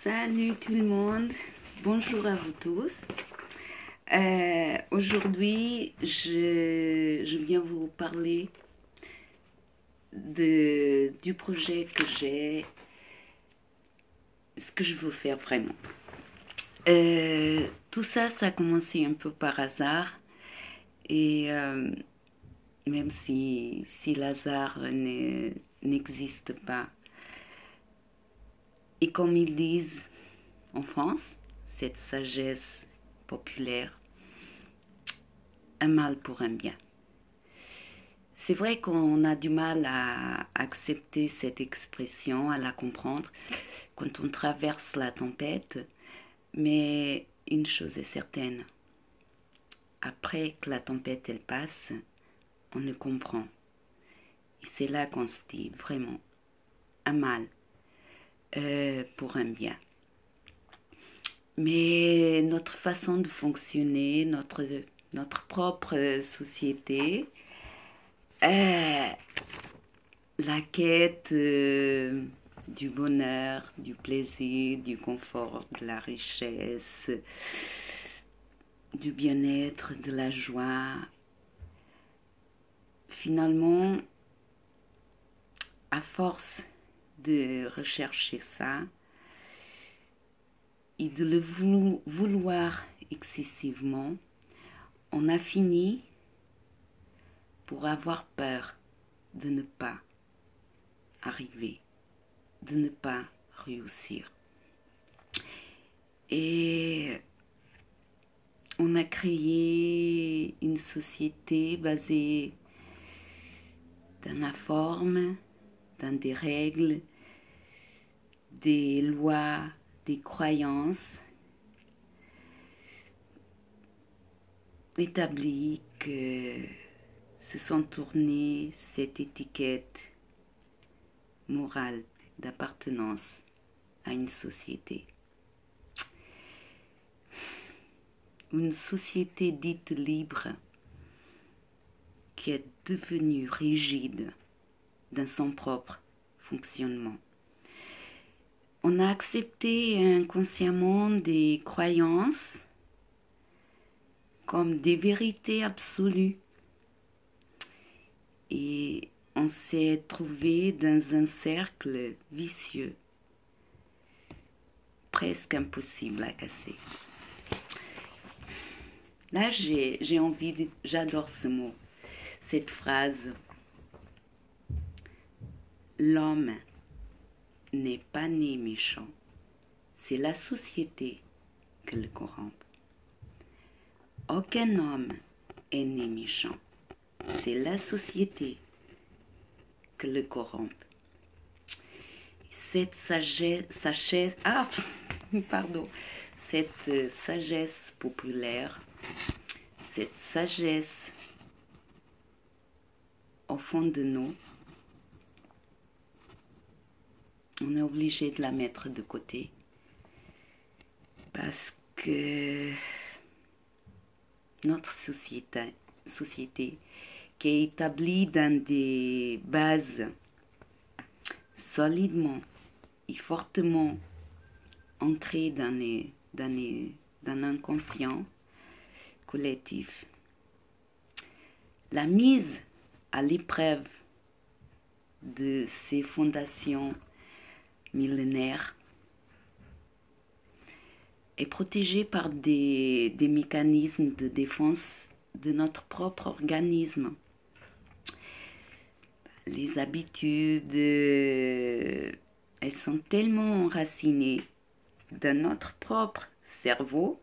Salut tout le monde, bonjour à vous tous. Aujourd'hui, je viens vous parler du projet que j'ai, ce que je veux faire vraiment. Tout ça a commencé un peu par hasard et même si l'hasard n'existe pas. Et comme ils disent en France, cette sagesse populaire, un mal pour un bien. C'est vrai qu'on a du mal à accepter cette expression, à la comprendre quand on traverse la tempête, mais une chose est certaine, après que la tempête elle passe, on le comprend. Et c'est là qu'on se dit vraiment un mal pour un bien. Mais notre façon de fonctionner, notre propre société, la quête du bonheur, du plaisir, du confort, de la richesse, du bien-être, de la joie, finalement, à force de rechercher ça et de le vouloir excessivement, on a fini pour avoir peur de ne pas arriver, de ne pas réussir. Et on a créé une société basée dans la forme, dans des règles, des lois, des croyances établies que se sont tournées cette étiquette morale d'appartenance à une société. Une société dite libre qui est devenue rigide dans son propre fonctionnement. On a accepté inconsciemment des croyances comme des vérités absolues et on s'est trouvé dans un cercle vicieux, presque impossible à casser. Là, j'adore ce mot, cette phrase. L'homme n'est pas né méchant, c'est la société qui le corrompt. Aucun homme est né méchant, c'est la société qui le corrompt. Cette cette sagesse populaire, cette sagesse au fond de nous, on est obligé de la mettre de côté parce que notre société qui est établie dans des bases solidement et fortement ancrées dans l'inconscient collectif, la mise à l'épreuve de ces fondations millénaires est protégée par des mécanismes de défense de notre propre organisme. Les habitudes, elles sont tellement enracinées dans notre propre cerveau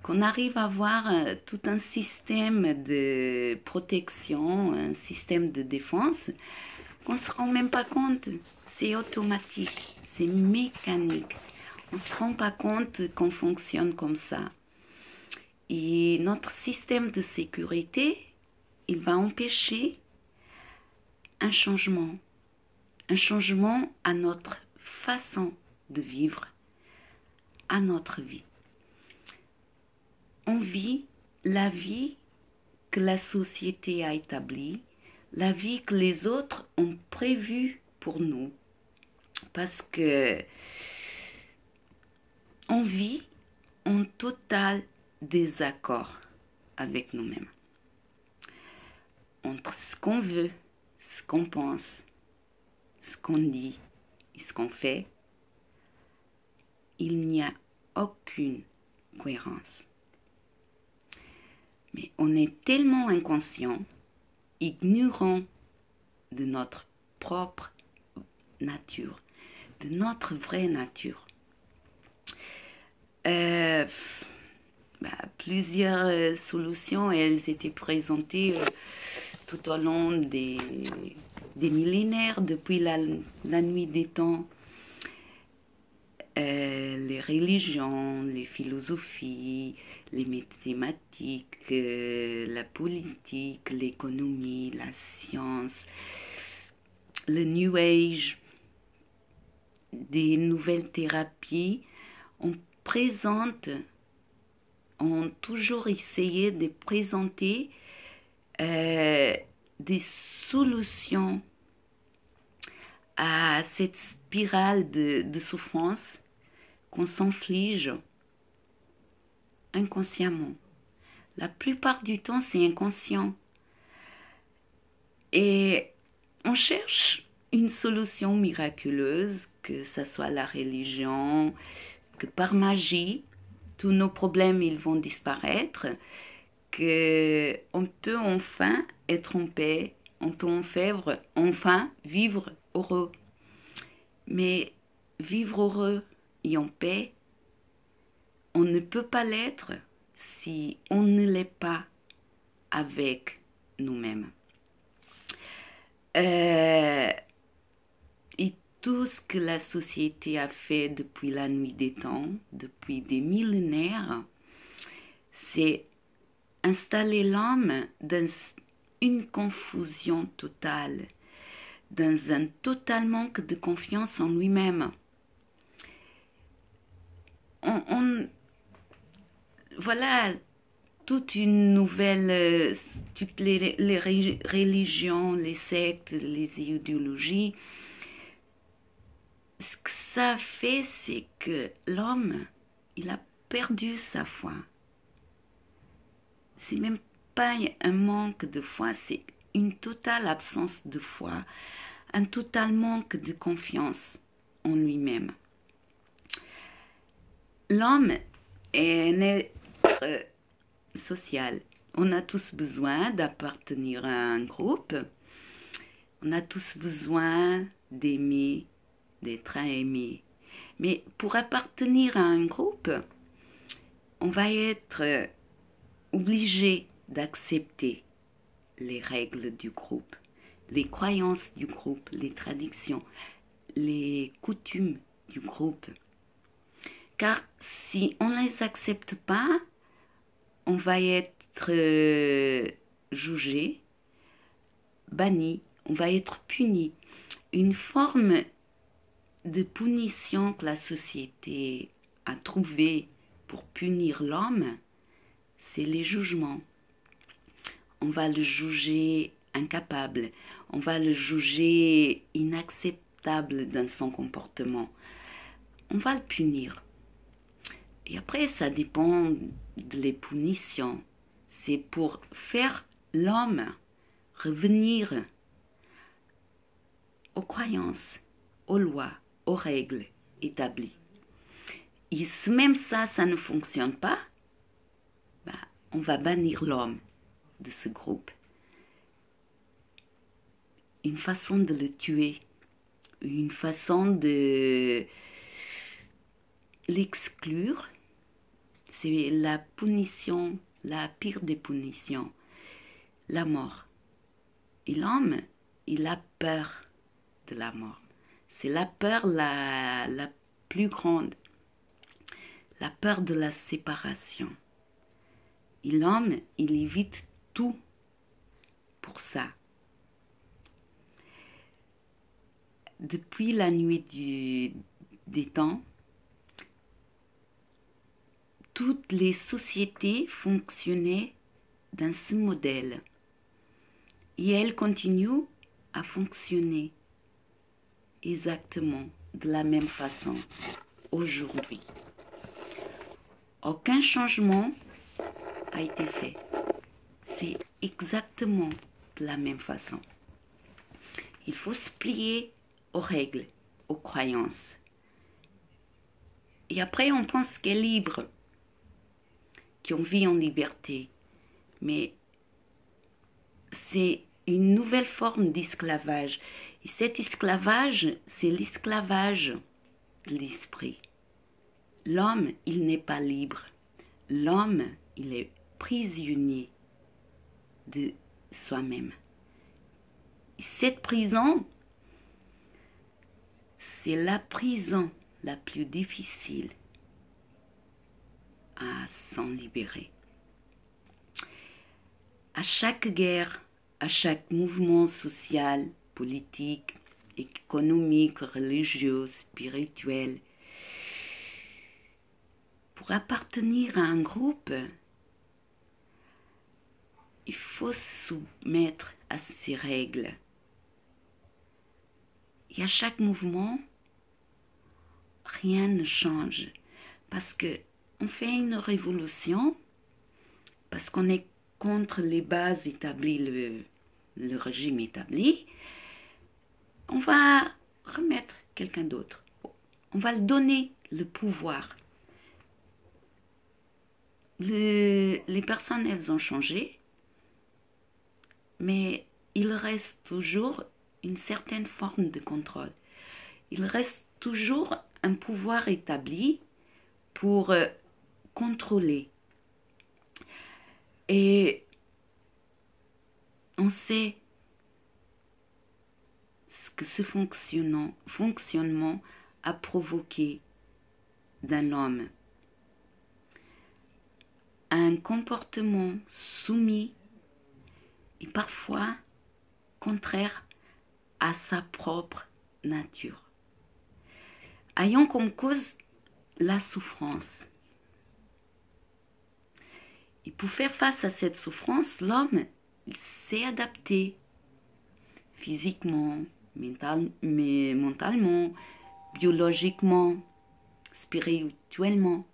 qu'on arrive à avoir tout un système de protection, un système de défense qu'on ne se rend même pas compte. C'est automatique, c'est mécanique. On ne se rend pas compte qu'on fonctionne comme ça. Et notre système de sécurité, il va empêcher un changement à notre façon de vivre, à notre vie. On vit la vie que la société a établie, la vie que les autres ont prévue pour nous. Parce que on vit en total désaccord avec nous-mêmes. Entre ce qu'on veut, ce qu'on pense, ce qu'on dit et ce qu'on fait, il n'y a aucune cohérence. Mais on est tellement inconscient, ignorant de notre propre nature, de notre vraie nature. Plusieurs solutions, elles étaient présentées tout au long des millénaires, depuis la nuit des temps. Les religions, les philosophies, les mathématiques, la politique, l'économie, la science, le New Age, des nouvelles thérapies, ont toujours essayé de présenter des solutions à cette spirale de souffrance qu'on s'inflige inconsciemment. La plupart du temps, c'est inconscient. Et on cherche une solution miraculeuse, que ce soit la religion, que par magie, tous nos problèmes ils vont disparaître, qu'on peut enfin être en paix, on peut enfin vivre heureux. Mais vivre heureux et en paix, on ne peut pas l'être si on ne l'est pas avec nous-mêmes. Et tout ce que la société a fait depuis la nuit des temps, depuis des millénaires, c'est installer l'homme dans une confusion totale, dans un total manque de confiance en lui-même. Voilà, toute une nouvelle, toutes les religions, les sectes, les idéologies. Ce que ça fait, c'est que l'homme, il a perdu sa foi. C'est même pas un manque de foi, c'est une totale absence de foi, un total manque de confiance en lui-même. L'homme est un être social. On a tous besoin d'appartenir à un groupe. On a tous besoin d'aimer, d'être aimé. Mais pour appartenir à un groupe, on va être obligé d'accepter les règles du groupe, les croyances du groupe, les traditions, les coutumes du groupe. Car si on ne les accepte pas, on va être jugé, banni, on va être puni. Une forme de punition que la société a trouvée pour punir l'homme, c'est les jugements. On va le juger incapable, on va le juger inacceptable dans son comportement. On va le punir. Et après, ça dépend des punitions. C'est pour faire l'homme revenir aux croyances, aux lois, aux règles établies. Et si même ça ne fonctionne pas, on va bannir l'homme de ce groupe. Une façon de le tuer, une façon de l'exclure, c'est la punition, la pire des punitions, la mort. Et l'homme, il a peur de la mort. C'est la peur la plus grande, la peur de la séparation. Et l'homme, il évite tout pour ça. Depuis la nuit des temps, toutes les sociétés fonctionnaient dans ce modèle. Et elles continuent à fonctionner exactement de la même façon aujourd'hui. aucun changement a été fait. C'est exactement de la même façon. Il faut se plier aux règles, aux croyances. Et après, on pense qu'elle est libre, qu'on vit en liberté. Mais c'est une nouvelle forme d'esclavage. Et cet esclavage, c'est l'esclavage de l'esprit. L'homme, il n'est pas libre. L'homme, il est prisonnier de soi-même. Cette prison, c'est la prison la plus difficile à s'en libérer. À chaque guerre, à chaque mouvement social, politique, économique, religieux, spirituel, pour appartenir à un groupe, il faut se soumettre à ces règles. Et à chaque mouvement, rien ne change. Parce qu'on fait une révolution, parce qu'on est contre les bases établies, le régime établi, on va remettre quelqu'un d'autre. On va lui donner le pouvoir. Les personnes, elles ont changé, mais il reste toujours une certaine forme de contrôle. Il reste toujours un pouvoir établi pour contrôler. Et on sait ce que ce fonctionnement a provoqué d'un homme. Un comportement soumis et parfois contraire à sa propre nature. Ayant comme cause la souffrance. Et pour faire face à cette souffrance, l'homme s'est adapté physiquement, mentalement, biologiquement, spirituellement.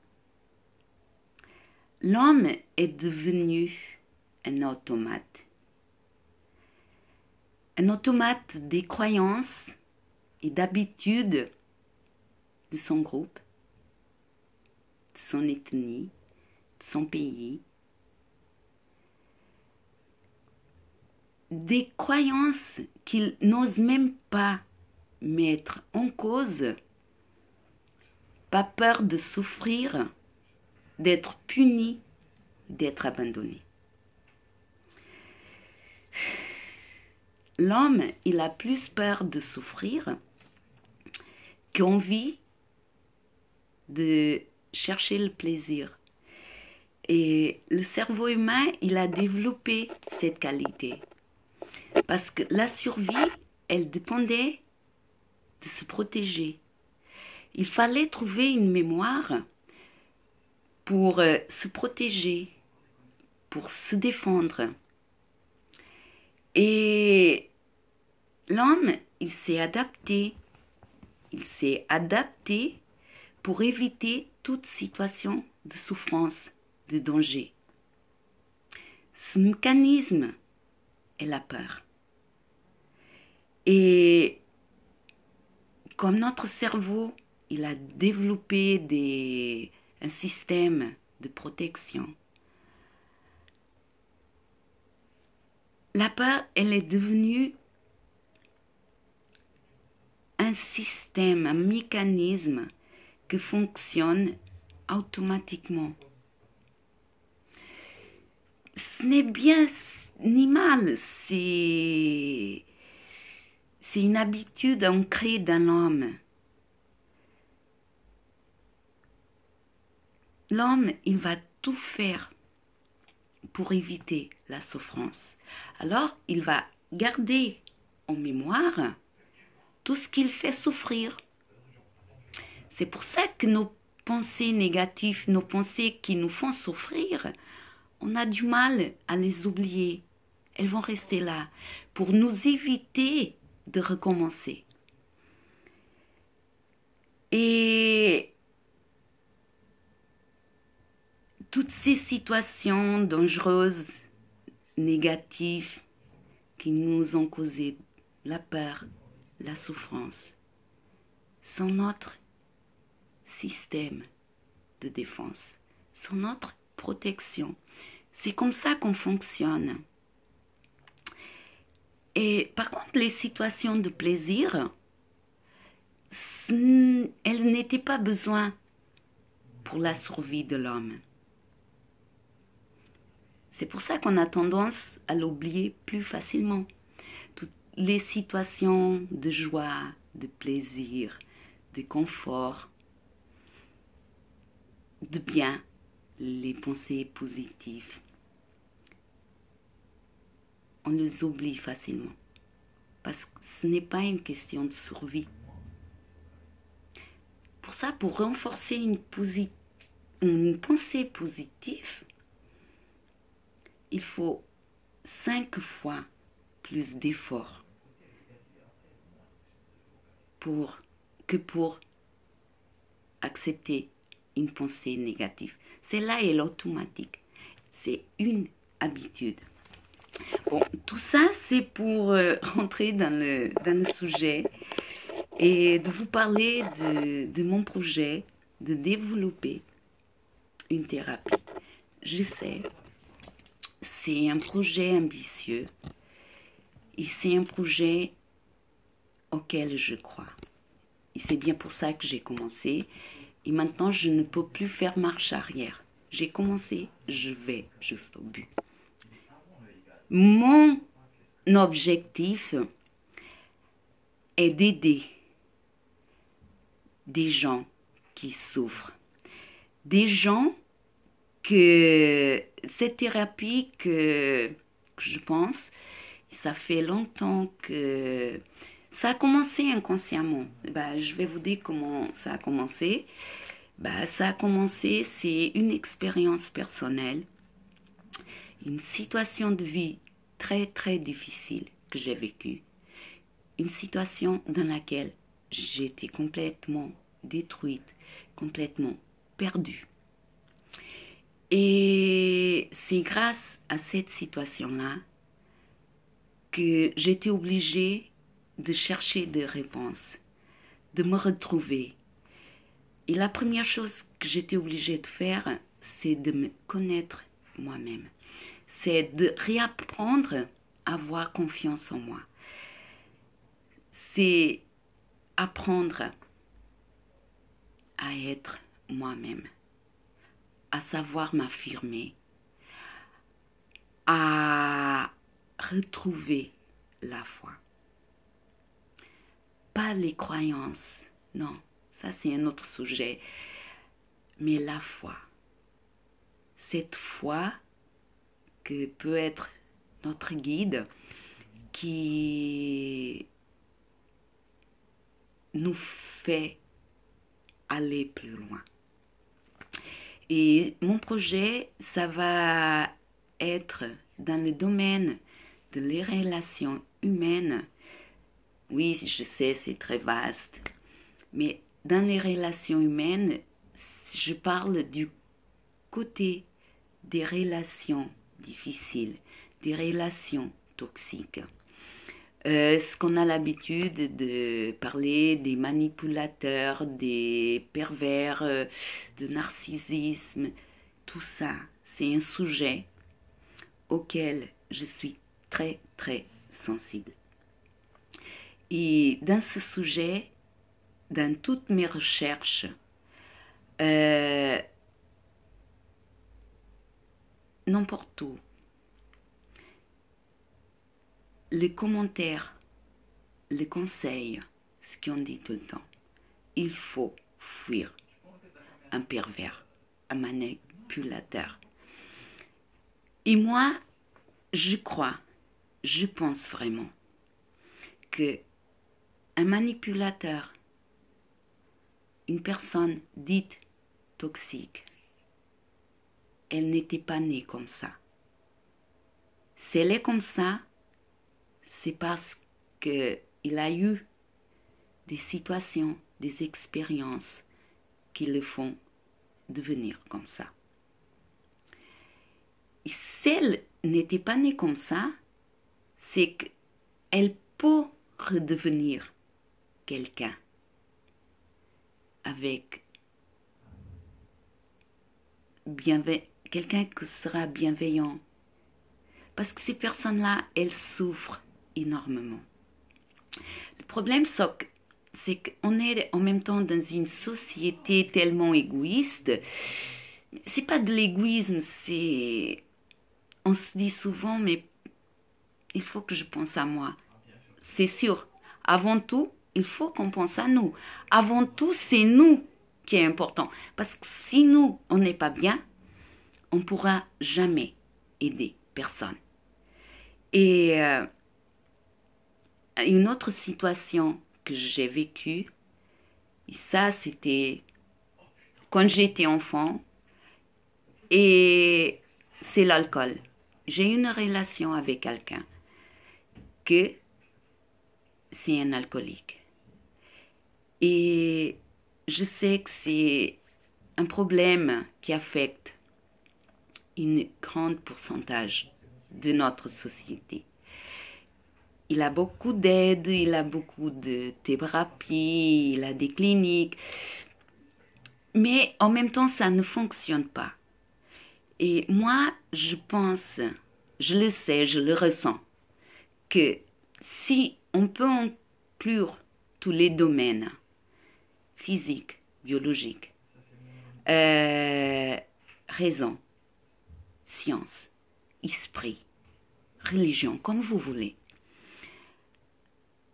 L'homme est devenu un automate. Un automate des croyances et d'habitudes de son groupe, de son ethnie, de son pays. Des croyances qu'il n'ose même pas mettre en cause, pas peur de souffrir, d'être puni, d'être abandonné. L'homme, il a plus peur de souffrir qu'envie de chercher le plaisir. Et le cerveau humain, il a développé cette qualité. Parce que la survie, elle dépendait de se protéger. Il fallait trouver une mémoire pour se protéger, pour se défendre. Et l'homme, il s'est adapté. Il s'est adapté pour éviter toute situation de souffrance, de danger. Ce mécanisme est la peur. Et comme notre cerveau, il a développé un système de protection, la peur, elle est devenue un système, un mécanisme qui fonctionne automatiquement. Ce n'est bien ni mal, c'est une habitude ancrée dans l'homme. L'homme, il va tout faire pour éviter la souffrance. Alors, il va garder en mémoire tout ce qu'il fait souffrir. C'est pour ça que nos pensées négatives, nos pensées qui nous font souffrir, on a du mal à les oublier. Elles vont rester là pour nous éviter de recommencer. Et toutes ces situations dangereuses, négatives, qui nous ont causé la peur, la souffrance, sont notre système de défense, sont notre protection. C'est comme ça qu'on fonctionne. Et par contre, les situations de plaisir, elles n'étaient pas besoin pour la survie de l'homme. C'est pour ça qu'on a tendance à l'oublier plus facilement. Toutes les situations de joie, de plaisir, de confort, de bien, les pensées positives, on les oublie facilement. Parce que ce n'est pas une question de survie. Pour ça, pour renforcer une pensée positive, il faut 5 fois plus d'efforts que pour accepter une pensée négative. Celle-là est automatique. C'est une habitude. Bon, tout ça, c'est pour rentrer dans le sujet et de vous parler de mon projet de développer une thérapie. Je sais, c'est un projet ambitieux et c'est un projet auquel je crois. Et c'est bien pour ça que j'ai commencé. Et maintenant, je ne peux plus faire marche arrière. J'ai commencé, je vais jusqu'au but. Mon objectif est d'aider des gens qui souffrent. Des gens que cette thérapie que je pense, ça fait longtemps que ça a commencé inconsciemment. Je vais vous dire comment ça a commencé. Ça a commencé, c'est une expérience personnelle, une situation de vie très très difficile que j'ai vécue. Une situation dans laquelle j'étais complètement détruite, complètement perdue. Et c'est grâce à cette situation-là que j'étais obligée de chercher des réponses, de me retrouver. Et la première chose que j'étais obligée de faire, c'est de me connaître moi-même. C'est de réapprendre à avoir confiance en moi. C'est apprendre à être moi-même, à savoir m'affirmer, à retrouver la foi. Pas les croyances, non, ça c'est un autre sujet, mais la foi. Cette foi que peut être notre guide qui nous fait aller plus loin. Et mon projet, ça va être dans le domaine de les relations humaines. Oui, je sais, c'est très vaste, mais dans les relations humaines, je parle du côté des relations difficiles, des relations toxiques. Ce qu'on a l'habitude de parler des manipulateurs, des pervers, de narcissisme, tout ça, c'est un sujet auquel je suis très très sensible. Et dans ce sujet, dans toutes mes recherches, n'importe où, les commentaires, les conseils, ce qu'on dit tout le temps, il faut fuir un pervers, un manipulateur. Et moi, je crois, je pense vraiment que un manipulateur, une personne dite toxique, elle n'était pas née comme ça. Si elle est comme ça, c'est parce qu'il a eu des situations, des expériences qui le font devenir comme ça. si elle n'était pas née comme ça, c'est qu'elle peut redevenir quelqu'un avec quelqu'un qui sera bienveillant. Parce que ces personnes-là, elles souffrent énormément. Le problème, c'est qu'on est en même temps dans une société tellement égoïste. C'est pas de l'égoïsme, c'est... On se dit souvent, mais il faut que je pense à moi. C'est sûr. Avant tout, il faut qu'on pense à nous. Avant tout, c'est nous qui est important. Parce que si nous, on n'est pas bien, on ne pourra jamais aider personne. Et une autre situation que j'ai vécue, et ça c'était quand j'étais enfant, et c'est l'alcool. J'ai une relation avec quelqu'un que c'est un alcoolique. Et je sais que c'est un problème qui affecte un grand pourcentage de notre société. Il a beaucoup d'aide, il a beaucoup de thérapie, il a des cliniques, mais en même temps, ça ne fonctionne pas. Et moi, je pense, je le sais, je le ressens, que si on peut inclure tous les domaines, physique, biologique, raison, science, esprit, religion, comme vous voulez,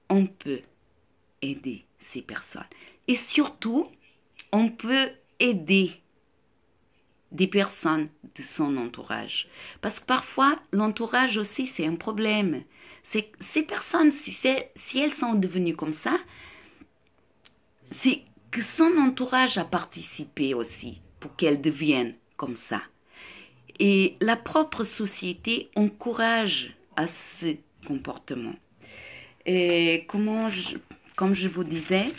on peut aider ces personnes. Et surtout, on peut aider des personnes de son entourage. Parce que parfois, l'entourage aussi, c'est un problème. C'est ces personnes, si elles sont devenues comme ça, c'est que son entourage a participé aussi pour qu'elles deviennent comme ça. Et la propre société encourage à ce comportement. Et comme je vous disais,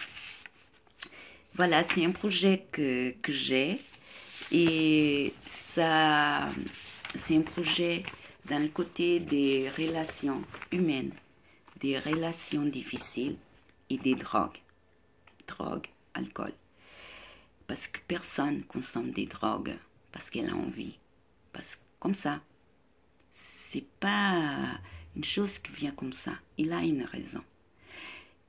voilà, c'est un projet que j'ai. Et ça, c'est un projet dans le côté des relations humaines, des relations difficiles et des drogues. Drogue, alcool. Parce que personne consomme des drogues parce qu'elle a envie. Parce que comme ça, c'est pas une chose qui vient comme ça. Il a une raison.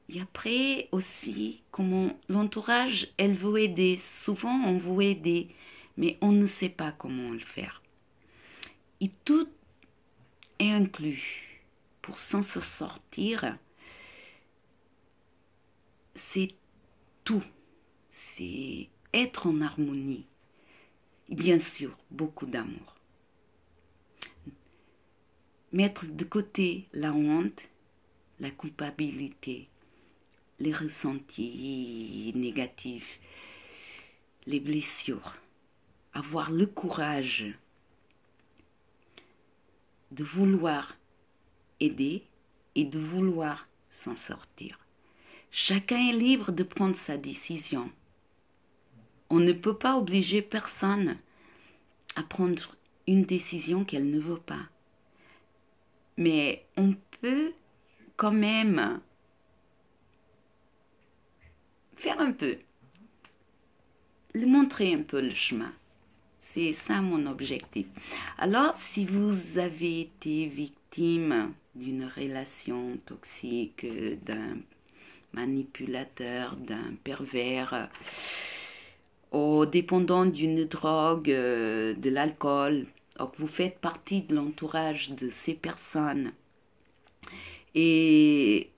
Et après aussi, comment l'entourage, elle veut aider. Souvent, on veut aider, mais on ne sait pas comment le faire. Et tout est inclus. Pour s'en sortir, c'est tout. C'est être en harmonie. Et bien sûr, beaucoup d'amour. Mettre de côté la honte, la culpabilité, les ressentis négatifs, les blessures. Avoir le courage de vouloir aider et de vouloir s'en sortir. Chacun est libre de prendre sa décision. On ne peut pas obliger personne à prendre une décision qu'elle ne veut pas. Mais on peut quand même faire un peu, lui montrer un peu le chemin. C'est ça mon objectif. Alors, si vous avez été victime d'une relation toxique, d'un manipulateur, d'un pervers, ou dépendant d'une drogue, de l'alcool, ou que vous faites partie de l'entourage de ces personnes et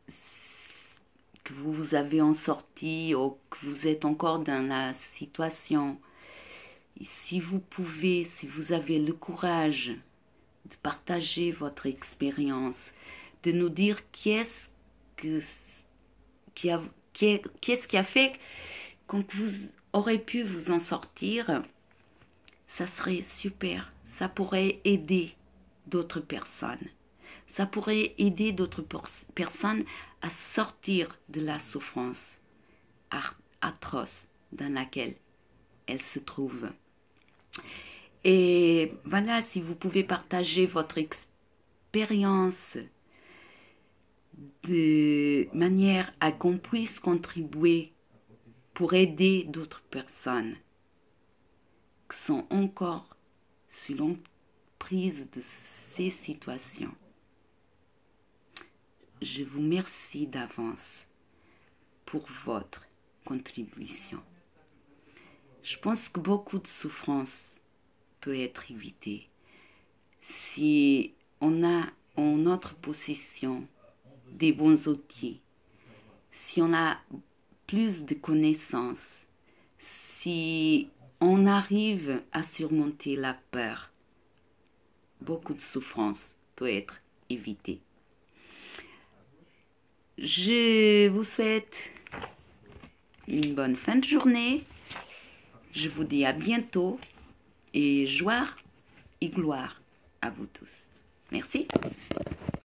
que vous avez en sorti ou que vous êtes encore dans la situation, et si vous pouvez, si vous avez le courage de partager votre expérience, de nous dire qu'est-ce qui a fait quand vous aurez pu vous en sortir, ça serait super. Ça pourrait aider d'autres personnes. Ça pourrait aider d'autres personnes à sortir de la souffrance atroce dans laquelle elles se trouvent. Et voilà, si vous pouvez partager votre expérience de manière à qu'on puisse contribuer pour aider d'autres personnes qui sont encore sous l'emprise de ces situations. Je vous remercie d'avance pour votre contribution. Je pense que beaucoup de souffrance peut être évitée si on a en notre possession des bons outils, si on a plus de connaissances, si on arrive à surmonter la peur, beaucoup de souffrance peut être évitée. Je vous souhaite une bonne fin de journée. Je vous dis à bientôt et joie et gloire à vous tous. Merci.